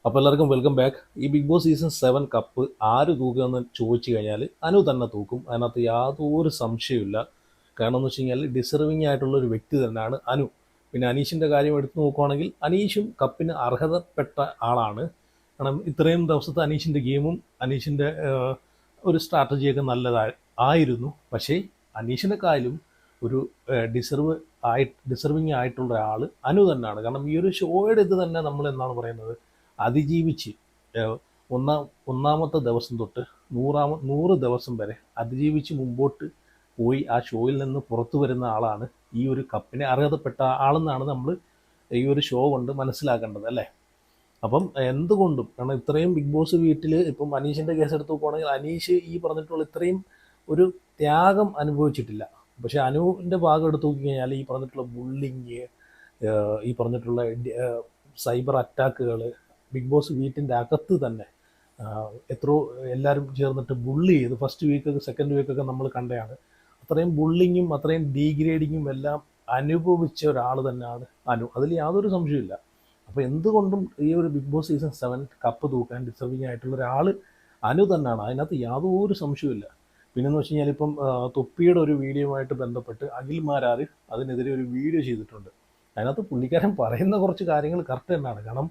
അപ്പോൾ എല്ലാവർക്കും welcome back. ഈ ബിഗ് ബോസ് സീസൺ 7 കപ്പ് ആര് തൂക്കുമെന്ന് ചോദിച്ചു കഴിഞ്ഞാൽ അനു തന്നെ തൂക്കും. അതിനകത്ത് യാതൊരു സംശയമില്ല. കാരണം എന്ന് വെച്ച് കഴിഞ്ഞാൽ ഡിസർവിങ് ആയിട്ടുള്ള ഒരു വ്യക്തി തന്നെയാണ് അനു. പിന്നെ അനീഷിൻ്റെ കാര്യം എടുത്തു നോക്കുകയാണെങ്കിൽ അനീഷും കപ്പിന് അർഹതപ്പെട്ട ആളാണ്. കാരണം ഇത്രയും ദിവസത്തെ അനീഷിൻ്റെ ഗെയിമും അനീഷിൻ്റെ ഒരു സ്ട്രാറ്റജിയൊക്കെ ആയിരുന്നു. പക്ഷേ അനീഷിനെക്കാളും ഒരു ഡിസർവിങ് ആയിട്ടുള്ള ആൾ അനു തന്നെയാണ്. കാരണം ഈ ഒരു ഷോയുടെ ഇത് തന്നെ നമ്മൾ എന്താണ് പറയുന്നത്, അതിജീവിച്ച് ഒന്നാമത്തെ ദിവസം തൊട്ട് 100 ദിവസം വരെ അതിജീവിച്ച് മുമ്പോട്ട് പോയി ആ ഷോയിൽ നിന്ന് പുറത്തു വരുന്ന ആളാണ് ഈ ഒരു കപ്പിനെ അർഹതപ്പെട്ട ആളെന്നാണ് നമ്മൾ ഈ ഒരു ഷോ കൊണ്ട് മനസ്സിലാക്കേണ്ടത്, അല്ലേ? അപ്പം എന്തുകൊണ്ടും, കാരണം ഇത്രയും ബിഗ് ബോസ് വീട്ടിൽ ഇപ്പം അനീഷിൻ്റെ കേസ് എടുത്ത് നോക്കുകയാണെങ്കിൽ അനീഷ് ഈ പറഞ്ഞിട്ടുള്ള ഇത്രയും ഒരു ത്യാഗം അനുഭവിച്ചിട്ടില്ല. പക്ഷേ അനുവിൻ്റെ ഭാഗം എടുത്ത് നോക്കിക്കഴിഞ്ഞാൽ ഈ പറഞ്ഞിട്ടുള്ള ബുള്ളിങ്, ഈ പറഞ്ഞിട്ടുള്ള സൈബർ അറ്റാക്കുകൾ, ബിഗ് ബോസ് വീട്ടിൻ്റെ അകത്ത് തന്നെ എത്രയോ എല്ലാവരും ചേർന്നിട്ട് ബുള്ളി ചെയ്ത് ഫസ്റ്റ് വീക്കൊക്കെ സെക്കൻഡ് വീക്കൊക്കെ നമ്മൾ കണ്ടതാണ്. അത്രയും ബുള്ളിങ്ങും അത്രയും ഡീഗ്രേഡിങ്ങും എല്ലാം അനുഭവിച്ച ഒരാൾ തന്നെയാണ് അനു, അതിൽ യാതൊരു സംശയമില്ല. അപ്പോൾ എന്തുകൊണ്ടും ഈ ഒരു ബിഗ് ബോസ് സീസൺ 7 കപ്പ് തൂക്കാൻ ഡിസർവിങ് ആയിട്ടുള്ള ഒരാൾ അനു തന്നെയാണ്, അതിനകത്ത് യാതൊരു സംശയമില്ല. പിന്നെന്ന് വെച്ച് കഴിഞ്ഞാൽ ഇപ്പം തൊപ്പിയുടെ ഒരു വീഡിയോയുമായിട്ട് ബന്ധപ്പെട്ട് അഖിൽ മാരാർ അതിനെതിരെ ഒരു വീഡിയോ ചെയ്തിട്ടുണ്ട്. അതിനകത്ത് പുള്ളിക്കാരൻ പറയുന്ന കുറച്ച് കാര്യങ്ങൾ കറക്റ്റ് തന്നെയാണ്. കാരണം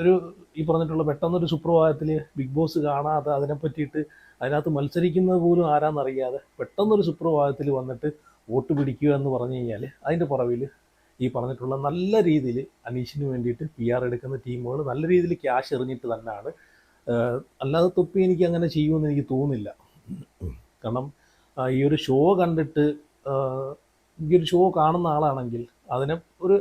ഒരു ഈ പറഞ്ഞിട്ടുള്ള പെട്ടെന്നൊരു സുപ്രഭാതത്തിൽ ബിഗ് ബോസ് കാണാതെ അതിനെ പറ്റിയിട്ട് അതിനകത്ത് മത്സരിക്കുന്നത് പോലും ആരാന്നറിയാതെ പെട്ടെന്നൊരു സുപ്രഭാതത്തിൽ വന്നിട്ട് വോട്ട് പിടിക്കുക എന്ന് പറഞ്ഞു കഴിഞ്ഞാൽ അതിൻ്റെ പുറവിൽ ഈ പറഞ്ഞിട്ടുള്ള നല്ല രീതിയിൽ അനീഷിന് വേണ്ടിയിട്ട് PR എടുക്കുന്ന ടീമുകൾ നല്ല രീതിയിൽ ക്യാഷ് എറിഞ്ഞിട്ട് തന്നെയാണ്. അല്ലാതെ തൊപ്പി എനിക്ക് അങ്ങനെ ചെയ്യുമെന്ന് എനിക്ക് തോന്നുന്നില്ല. കാരണം ഈ ഒരു ഷോ കണ്ടിട്ട് ഈ ഒരു ഷോ കാണുന്ന ആളാണെങ്കിൽ അതിനെ ഒരു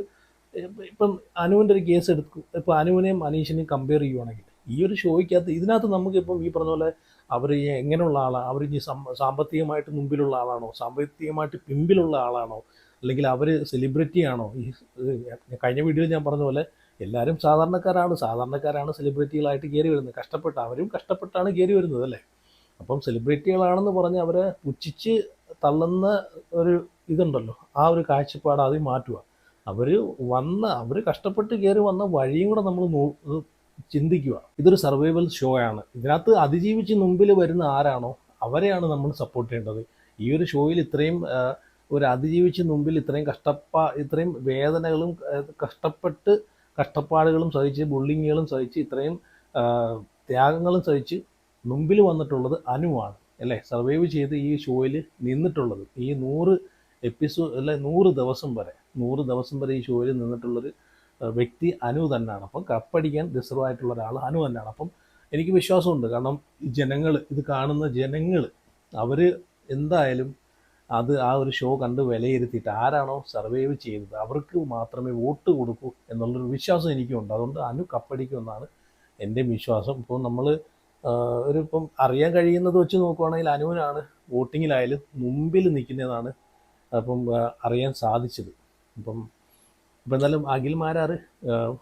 ഇപ്പം അനുവിൻ്റെ ഒരു കേസ് എടുക്കും. ഇപ്പം അനുവിനെയും അനീഷിനെയും കമ്പയർ ചെയ്യുവാണെങ്കിൽ ഈ ഒരു ഷോയ്ക്കകത്ത് ഇതിനകത്ത് നമുക്കിപ്പം ഈ പറഞ്ഞ പോലെ അവർ എങ്ങനെയുള്ള ആളാണ്, അവർ ഇനി സാമ്പത്തികമായിട്ട് മുമ്പിലുള്ള ആളാണോ, സാമ്പത്തികമായിട്ട് പിമ്പിലുള്ള ആളാണോ, അല്ലെങ്കിൽ അവർ സെലിബ്രിറ്റി ആണോ? ഈ കഴിഞ്ഞ വീഡിയോയിൽ ഞാൻ പറഞ്ഞ പോലെ എല്ലാവരും സാധാരണക്കാരാണ് സെലിബ്രിറ്റികളായിട്ട് കയറി വരുന്നത്. അവരും കഷ്ടപ്പെട്ടാണ് കയറി വരുന്നത്, അല്ലേ? അപ്പം സെലിബ്രിറ്റികളാണെന്ന് പറഞ്ഞ് അവരെ പുച്ഛിച്ച് തള്ളുന്ന ഒരു ഇതുണ്ടല്ലോ, ആ ഒരു കാഴ്ചപ്പാട് അത് മാറ്റുക. അവർ കഷ്ടപ്പെട്ട് കയറി വന്ന വഴിയും കൂടെ നമ്മൾ ചിന്തിക്കുക. ഇതൊരു സർവൈവൽ ഷോ ആണ്. ഇതിനകത്ത് അതിജീവിച്ച് മുമ്പിൽ വരുന്ന ആരാണോ അവരെയാണ് നമ്മൾ സപ്പോർട്ട് ചെയ്യേണ്ടത്. ഈ ഒരു ഷോയിൽ ഇത്രയും ഒരു അതിജീവിച്ച് മുമ്പിൽ ഇത്രയും വേദനകളും കഷ്ടപ്പാടുകളും സഹിച്ച്, ബുള്ളിങ്ങുകളും സഹിച്ച്, ഇത്രയും ത്യാഗങ്ങളും സഹിച്ച് മുമ്പിൽ വന്നിട്ടുള്ളത് അനുവാണ്, അല്ലേ? സർവൈവ് ചെയ്ത് ഈ ഷോയിൽ നിന്നിട്ടുള്ളത് ഈ 100 എപ്പിസോഡ് അല്ലെ 100 ദിവസം വരെ ഈ ഷോയിൽ നിന്നിട്ടുള്ളൊരു വ്യക്തി അനു തന്നെയാണ്. അപ്പം കപ്പടിക്കാൻ ഡിസർവ് ആയിട്ടുള്ള ഒരാൾ അനു തന്നെയാണ്. അപ്പം എനിക്ക് വിശ്വാസമുണ്ട്. കാരണം ഇത് കാണുന്ന ജനങ്ങൾ അവർ എന്തായാലും ആ ഒരു ഷോ കണ്ട് വിലയിരുത്തിയിട്ട് ആരാണോ സർവൈവ് ചെയ്തത് അവർക്ക് മാത്രമേ വോട്ട് കൊടുക്കൂ എന്നുള്ളൊരു വിശ്വാസം എനിക്കുണ്ട്. അതുകൊണ്ട് അനു കപ്പടിക്കുമെന്നാണ് എൻ്റെ വിശ്വാസം. ഇപ്പോൾ നമ്മൾ ഇപ്പം അറിയാൻ കഴിയുന്നത് വെച്ച് നോക്കുവാണെങ്കിൽ അനുവിനാണ് വോട്ടിങ്ങിലായാലും മുമ്പിൽ നിൽക്കുന്നതാണ് അപ്പം അറിയാൻ സാധിച്ചത്. ഇപ്പം എന്തായാലും അഖിൽ മാരാർ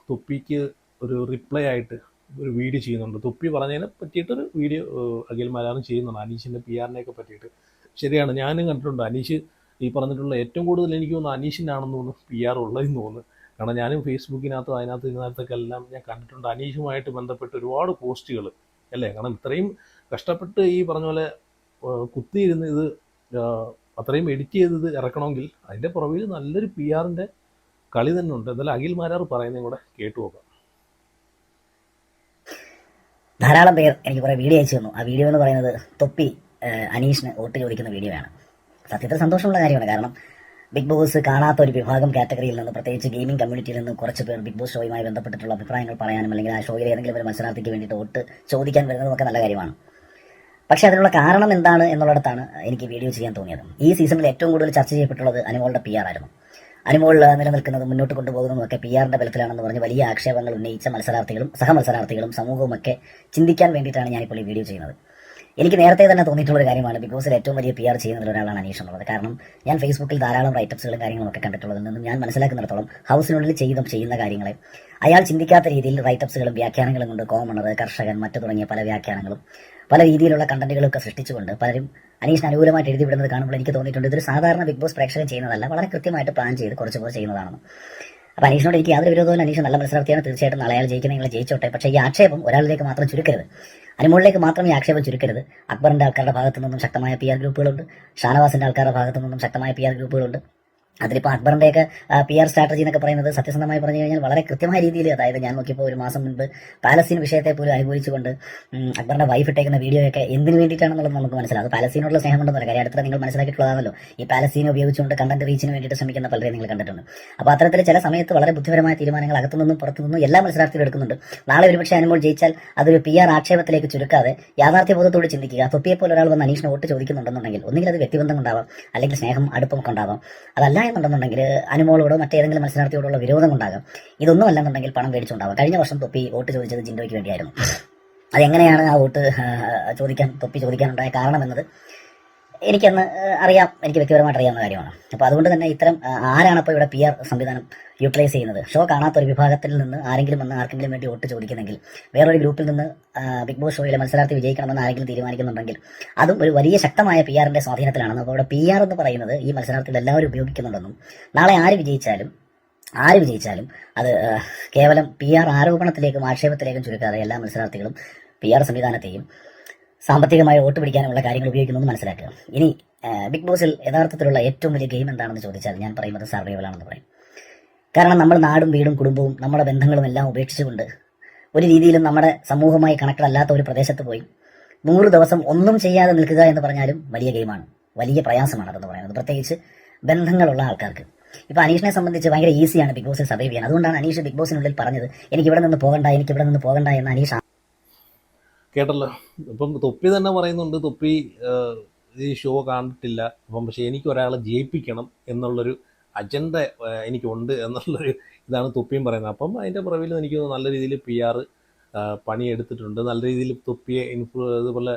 തൊപ്പിക്ക് ഒരു റിപ്ലൈ ആയിട്ട് ഒരു വീഡിയോ ചെയ്യുന്നുണ്ട്. തൊപ്പി പറഞ്ഞതിനെ പറ്റിയിട്ടൊരു വീഡിയോ അഖിൽ മാരാറും ചെയ്യുന്നുണ്ട്, അനീഷിൻ്റെ PR-നെയൊക്കെ പറ്റിയിട്ട്. ശരിയാണ്, ഞാനും കണ്ടിട്ടുണ്ട്. അനീഷ് ഈ പറഞ്ഞിട്ടുള്ള ഏറ്റവും കൂടുതൽ എനിക്ക് തോന്നുന്നു അനീഷിനാണെന്ന് തോന്നുന്നു PR ഉള്ളതെന്ന് തോന്നുന്നു. കാരണം ഞാനും ഫേസ്ബുക്കിനകത്തും ഇതിനകത്തൊക്കെ എല്ലാം ഞാൻ കണ്ടിട്ടുണ്ട് അനീഷുമായിട്ട് ബന്ധപ്പെട്ട് ഒരുപാട് പോസ്റ്റുകൾ, അല്ലേ? കാരണം ഇത്രയും കഷ്ടപ്പെട്ട് ഈ പറഞ്ഞ പോലെ കുത്തിയിരുന്ന് ഇത് അത്രയും എഡിറ്റ് ചെയ്തത് ഇറക്കണമെങ്കിൽ അതിൻ്റെ പുറകിൽ നല്ലൊരു PR-ൻ്റെ കളി തന്നെ ഉണ്ട്. എന്തായാലും അഖിൽ മാരാർ പറയുന്നതും കൂടെ കേട്ടു നോക്കാം. ധാരാളം പേർ എനിക്ക് കുറേ വീഡിയോ അയച്ചു തന്നു. ആ വീഡിയോ എന്ന് പറയുന്നത് തൊപ്പി അനീഷിന് വോട്ട് ചോദിക്കുന്ന വീഡിയോ ആണ്. സത്യത്തിൽ സന്തോഷമുള്ള കാര്യമാണ്. കാരണം ബിഗ് ബോസ് കാണാത്ത ഒരു വിഭാഗം കാറ്റഗറിയിൽ നിന്ന്, പ്രത്യേകിച്ച് ഗെയിമിംഗ് കമ്മ്യൂണിറ്റിയിൽ നിന്ന് കുറച്ച് പേർ ബിഗ് ബോസ് ഷോയുമായി ബന്ധപ്പെട്ടിട്ടുള്ള അഭിപ്രായങ്ങൾ പറയാനും അല്ലെങ്കിൽ ആ ഷോയിൽ ഏതെങ്കിലും ഒരു മത്സരാർത്ഥിക്ക് വേണ്ടിയിട്ട് വോട്ട് ചോദിക്കാൻ വരുന്നതുമൊക്കെ നല്ല കാര്യമാണ്. പക്ഷേ അതിനുള്ള കാരണം എന്താണ് എന്നുള്ളിടത്താണ് എനിക്ക് വീഡിയോ ചെയ്യാൻ തോന്നിയത്. ഈ സീസണിൽ ഏറ്റവും കൂടുതൽ ചർച്ച ചെയ്യപ്പെട്ടുള്ളത് അനുമോളുടെ PR ആയിരുന്നു. അനുമോൾ നിലനിൽക്കുന്നത്, മുന്നോട്ട് കൊണ്ടുപോകുന്നതൊക്കെ PR-ന്റെ ബലത്തിലാണെന്ന് പറഞ്ഞ് വലിയ ആക്ഷേപങ്ങൾ ഉന്നയിച്ച മത്സരാർത്ഥികളും സഹമത്സരാർത്ഥികളും സമൂഹവുമൊക്കെ ചിന്തിക്കാൻ വേണ്ടിയിട്ടാണ് ഞാനിപ്പോൾ ഈ വീഡിയോ ചെയ്യുന്നത്. എനിക്ക് നേരത്തെ തന്നെ തോന്നിയിട്ടുള്ളൊരു കാര്യമാണ് ബിഗ് ബോസിൽ ഏറ്റവും വലിയ PR ചെയ്യുന്നതിൽ ഒരാളാണ് അനീഷ് എന്നുള്ളത്. കാരണം ഞാൻ ഫേസ്ബുക്കിൽ ധാരാളം റൈറ്റപ്സുകളും കാര്യങ്ങളൊക്കെ കണ്ടിട്ടുള്ളതിൽ നിന്നും ഞാൻ മനസ്സിലാക്കുന്നിടത്തോളം ഹൗസിനുള്ളിൽ ചെയ്യുന്ന കാര്യങ്ങളെ അയാൾ ചിന്തിക്കാത്ത രീതിയിൽ റൈറ്റപ്സുകളും വ്യാഖ്യാനങ്ങളും കൊണ്ട് കോമണർ, കർഷകൻ, മറ്റു തുടങ്ങിയ പല വ്യാഖ്യാനങ്ങളും പല രീതിയിലുള്ള കണ്ടന്റുകളൊക്കെ സൃഷ്ടിച്ചുകൊണ്ട് പലരും അനീഷിന് അനുകൂലമായിട്ട് എഴുതിവിടുന്നത് കാണുമ്പോൾ എനിക്ക് തോന്നിയിട്ടുണ്ട് ഇതൊരു സാധാരണ ബിഗ് ബോസ് പ്രേക്ഷകൻ ചെയ്യുന്നതല്ല, വളരെ കൃത്യമായിട്ട് പ്ലാൻ ചെയ്ത് കുറച്ച് പേർ ചെയ്യുന്നതാണെന്ന്. അപ്പോൾ അനീഷിനോട് എനിക്ക് യാതൊരു വിരോധവും, അനീഷ് നല്ല മത്സരാർത്ഥിയാണ്, തീർച്ചയായിട്ടും നാളെ അയാൾ ജയിക്കുന്ന ജയിച്ചോട്ടെ. പക്ഷേ ഈ ആക്ഷേപം ഒരാളിലേക്ക് മാത്രം ചുരുക്കരുത്, അനുമോളിലേക്ക് മാത്രം ഈ ആക്ഷേപം ചുരുക്കരുത്. അക്ബറിന്റെ ആൾക്കാരുടെ ഭാഗത്തു നിന്നും ശക്തമായ PR ഗ്രൂപ്പുകളുണ്ട്, ഷാനവാസിന്റെ ആൾക്കാരുടെ ഭാഗത്തു നിന്നും ശക്തമായ PR ഗ്രൂപ്പുകളുണ്ട്. അതിലിപ്പോൾ അക്ബറിന്റെയൊക്കെ PR സ്ട്രാറ്റജി എന്നൊക്കെ പറയുന്നത് സത്യസന്ധമായി പറഞ്ഞു കഴിഞ്ഞാൽ വളരെ കൃത്യമായ രീതിയിൽ, അതായത് ഞാൻ നോക്കിയപ്പോൾ ഒരു മാസം മുൻപ് പാലസ്തീൻ വിഷയത്തെ പോലും അനുകൂലിച്ചുകൊണ്ട് അക്ബറിന്റെ വൈഫ് ഇട്ടേക്കുന്ന വീഡിയോയൊക്കെ എന്തിനു വേണ്ടിയിട്ടാണെന്നുള്ളത് നമുക്ക് മനസ്സിലാകും. അത് പാലസ്തീനോടുള്ള സ്നേഹമുണ്ടെന്നല്ല കാര്യം, അടുത്ത നിങ്ങൾ മനസ്സിലാക്കിയിട്ടുള്ളതാണല്ലോ. ഈ പാലസ്തീനെ ഉപയോഗിച്ചുകൊണ്ട് കണ്ടന്റ് റീച്ചിന് വേണ്ടിയിട്ട് ശ്രമിക്കുന്ന പലരെയും നിങ്ങൾ കണ്ടിട്ടുണ്ട്. അപ്പോൾ അത്തരത്തിൽ ചില സമയത്ത് വളരെ ബുദ്ധിപരമായ തീരുമാനങ്ങൾ അകത്തുനിന്നും പുറത്തുനിന്നും എല്ലാ മത്സരാർത്ഥികളും എടുക്കുന്നുണ്ട്. നാളെ ഒരുപക്ഷെ അനുമോൾ ജയിച്ചാൽ അതൊരു PR ആക്ഷേപത്തിലേക്ക് ചുരുക്കാതെ യാഥാർത്ഥ്യബോധത്തോട് ചിന്തിക്കുക. തൊപ്പിയെപ്പോലെ ഒരാൾ വന്ന് അനീഷിന് വോട്ട് ചോദിക്കുന്നുണ്ടെന്നുണ്ടെങ്കിൽ ഒന്നുകിൽ അത് വ്യക്തിബന്ധം കൊണ്ടാവാം, അല്ലെങ്കിൽ സ്നേഹം അടുപ്പം കൊണ്ടാവാം. അതല്ല എന്നുണ്ടെന്നുണ്ടെങ്കിൽ അനുമോളോടോ മറ്റേതെങ്കിലും മത്സരാർത്ഥിയോടുള്ള വിരോധം കൊണ്ടാകാം. ഇതൊന്നും അല്ലെന്നുണ്ടെങ്കിൽ പണം മേടിച്ചുണ്ടാവാം. കഴിഞ്ഞ വർഷം തൊപ്പി വോട്ട് ചോദിച്ചത് ജിൻഡോയ്ക്ക് വേണ്ടിയായിരുന്നു. അതെങ്ങനെയാണ് ആ വോട്ട് തൊപ്പി ചോദിക്കാനുണ്ടായ കാരണം എന്നത് എനിക്കന്ന് അറിയാം, എനിക്ക് വ്യക്തിപരമായിട്ട് അറിയാവുന്ന കാര്യമാണ്. അപ്പോൾ അതുകൊണ്ട് തന്നെ ഇത്തരം ആരാണപ്പോൾ ഇവിടെ PR സംവിധാനം യൂട്ടിലൈസ് ചെയ്യുന്നത്? ഷോ കാണാത്ത ഒരു വിഭാഗത്തിൽ നിന്ന് ആരെങ്കിലും വന്ന് ആർക്കെങ്കിലും വേണ്ടി വോട്ട് ചോദിക്കുന്നെങ്കിൽ, വേറൊരു ഗ്രൂപ്പിൽ നിന്ന് ബിഗ് ബോസ് ഷോയിലെ മത്സരാർത്ഥി വിജയിക്കണമെന്ന് ആരെങ്കിലും തീരുമാനിക്കുന്നുണ്ടെങ്കിൽ അതും ഒരു വലിയ ശക്തമായ PRന്റെ സ്വാധീനത്തിലാണെന്ന്. അപ്പോൾ ഇവിടെ PR എന്ന് പറയുന്നത് ഈ മത്സരാർത്ഥികൾ എല്ലാവരും ഉപയോഗിക്കുന്നുണ്ടെന്നും നാളെ ആര് വിജയിച്ചാലും അത് കേവലം PR ആരോപണത്തിലേക്കും ആക്ഷേപത്തിലേക്കും ചുരുക്കാതെ എല്ലാ മത്സരാർത്ഥികളും PR സംവിധാനത്തെയും സാമ്പത്തികമായി വോട്ട് പിടിക്കാനുള്ള കാര്യങ്ങൾ ഉപയോഗിക്കുന്നു മനസ്സിലാക്കുക. ഇനി ബിഗ് ബോസിൽ യഥാർത്ഥത്തിലുള്ള ഏറ്റവും വലിയ ഗെയിം എന്താണെന്ന് ചോദിച്ചാൽ ഞാൻ പറയുന്നത് സർവൈവലാണെന്ന് പറയും. കാരണം നമ്മൾ നാടും വീടും കുടുംബവും നമ്മുടെ ബന്ധങ്ങളും എല്ലാം ഉപേക്ഷിച്ചുകൊണ്ട് ഒരു രീതിയിലും നമ്മുടെ സമൂഹമായി കണക്റ്റഡ് അല്ലാത്ത ഒരു പ്രദേശത്ത് പോയി 100 ദിവസം ഒന്നും ചെയ്യാതെ നിൽക്കുക എന്ന് പറഞ്ഞാലും വലിയ ഗെയിമാണ്, വലിയ പ്രയാസമാണ് അതെന്ന് പറയുന്നത്, പ്രത്യേകിച്ച് ബന്ധങ്ങളുള്ള ആൾക്കാർക്ക്. ഇപ്പൊ അനീഷിനെ സംബന്ധിച്ച് ഭയങ്കര ഈസിയാണ് ബിഗ് ബോസിൽ സർവൈവ് ചെയ്യാൻ. അതുകൊണ്ടാണ് അനീഷ് ബിഗ് ബോസിനുള്ളിൽ പറഞ്ഞത് എനിക്ക് ഇവിടെ നിന്ന് പോകണ്ട എന്ന് അനീഷ് കേട്ടല്ലോ. ഇപ്പം തൊപ്പി തന്നെ പറയുന്നുണ്ട്, തൊപ്പി ഈ ഷോ കണ്ടിട്ടില്ല, അപ്പം പക്ഷേ എനിക്ക് ഒരാളെ ജയിപ്പിക്കണം എന്നുള്ളൊരു അജണ്ട എനിക്കുണ്ട് എന്നുള്ളൊരു ഇതാണ് തൊപ്പിയും പറയുന്നത്. അപ്പം അതിൻ്റെ പുറകിൽ എനിക്ക് നല്ല രീതിയിൽ PR പണിയെടുത്തിട്ടുണ്ട്, നല്ല രീതിയിൽ തൊപ്പിയെ ഇതുപോലെ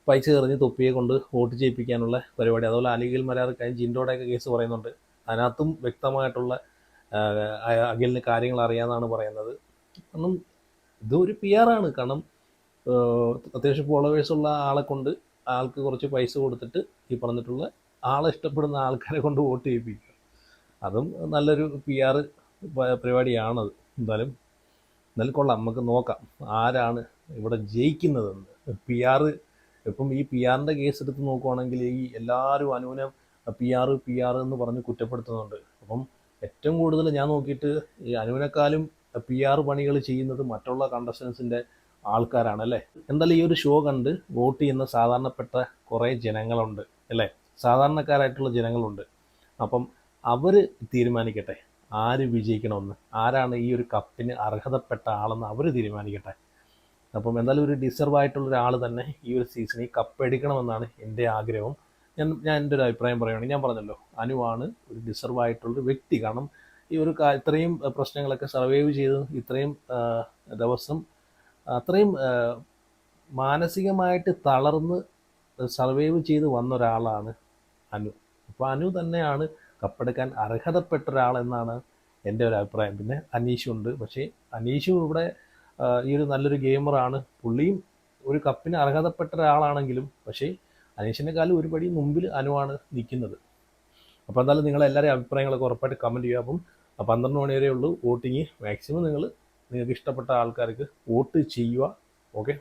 പൈസ എറിഞ്ഞ് തൊപ്പിയെ കൊണ്ട് വോട്ട് ചെയ്യിപ്പിക്കാനുള്ള പരിപാടി. അതുപോലെ അലിഗൽ മരാർ കഴിഞ്ഞ് ജിൻഡോടെയൊക്കെ കേസ് പറയുന്നുണ്ട്, അതിനകത്തും വ്യക്തമായിട്ടുള്ള അഖിലിന് കാര്യങ്ങൾ അറിയാമെന്നാണ് പറയുന്നത്. കാരണം ഇതൊരു PR ആണ്. കാരണം അത്യാവശ്യം ഫോളോവേഴ്സുള്ള ആളെ കൊണ്ട് ആൾക്ക് കുറച്ച് പൈസ കൊടുത്തിട്ട് ഈ പറഞ്ഞിട്ടുള്ള ആളെ ഇഷ്ടപ്പെടുന്ന ആൾക്കാരെ കൊണ്ട് വോട്ട് ചെയ്യിപ്പിക്കുക, അതും നല്ലൊരു PR പരിപാടിയാണത്. എന്തായാലും കൊള്ളാം, നമുക്ക് നോക്കാം ആരാണ് ഇവിടെ ജയിക്കുന്നതെന്ന്. PR ഇപ്പം ഈ PR-ൻ്റെ കേസ് എടുത്ത് നോക്കുവാണെങ്കിൽ ഈ എല്ലാവരും അനുവിനെ PR എന്ന് പറഞ്ഞ് കുറ്റപ്പെടുത്തുന്നുണ്ട്. അപ്പം ഏറ്റവും കൂടുതൽ ഞാൻ നോക്കിയിട്ട് ഈ അനുവിനേക്കാളും PR പണികൾ ചെയ്യുന്നത് മറ്റുള്ള കണ്ടസ്റ്റൻസിൻ്റെ ആൾക്കാരാണ് അല്ലേ. എന്തായാലും ഈ ഒരു ഷോ കണ്ട് വോട്ട് ചെയ്യുന്ന സാധാരണപ്പെട്ട കുറേ ജനങ്ങളുണ്ട് അല്ലേ, സാധാരണക്കാരായിട്ടുള്ള ജനങ്ങളുണ്ട്. അപ്പം അവർ തീരുമാനിക്കട്ടെ ആര് വിജയിക്കണമെന്ന്, ആരാണ് ഈ ഒരു കപ്പിന് അർഹതപ്പെട്ട ആളെന്ന് അവർ തീരുമാനിക്കട്ടെ. അപ്പം എന്തായാലും ഒരു ഡിസർവ് ആയിട്ടുള്ള ഒരാൾ തന്നെ ഈ ഒരു സീസണിൽ കപ്പ് എടുക്കണമെന്നാണ് എൻ്റെ ആഗ്രഹം. ഞാൻ എൻ്റെ ഒരു അഭിപ്രായം പറയുകയാണെങ്കിൽ ഞാൻ പറഞ്ഞല്ലോ, അനുവാണ് ഒരു ഡിസർവ് ആയിട്ടുള്ളൊരു വ്യക്തി. കാരണം ഈ ഒരു ഇത്രയും പ്രശ്നങ്ങളൊക്കെ സർവൈവ് ചെയ്ത് ഇത്രയും ദിവസം അത്രയും മാനസികമായിട്ട് തളർന്ന് സർവൈവ് ചെയ്ത് വന്ന ഒരാളാണ് അനു. അപ്പോൾ അനു തന്നെയാണ് കപ്പെടുക്കാൻ അർഹതപ്പെട്ട ഒരാളെന്നാണ് എൻ്റെ ഒരു അഭിപ്രായം. പിന്നെ അനീഷുണ്ട്, പക്ഷേ അനീഷും ഇവിടെ ഈ ഒരു നല്ലൊരു ഗെയിമറാണ്, പുള്ളിയും ഒരു കപ്പിന് അർഹതപ്പെട്ട ഒരാളാണെങ്കിലും പക്ഷേ അനീഷിനെക്കാളും ഒരു പടി മുമ്പിൽ അനുവാണ് നിൽക്കുന്നത്. അപ്പോൾ എന്തായാലും നിങ്ങളെല്ലാവരും അഭിപ്രായങ്ങളൊക്കെ ഉറപ്പായിട്ട് കമൻറ്റ് ചെയ്യുക. അപ്പം 12 മണി വരെ ഉള്ളൂ വോട്ടിങ്. മാക്സിമം നിങ്ങൾക്ക് ഇഷ്ടപ്പെട്ട ആൾക്കാർക്ക് വോട്ട് ചെയ്യുക. ഓക്കെ.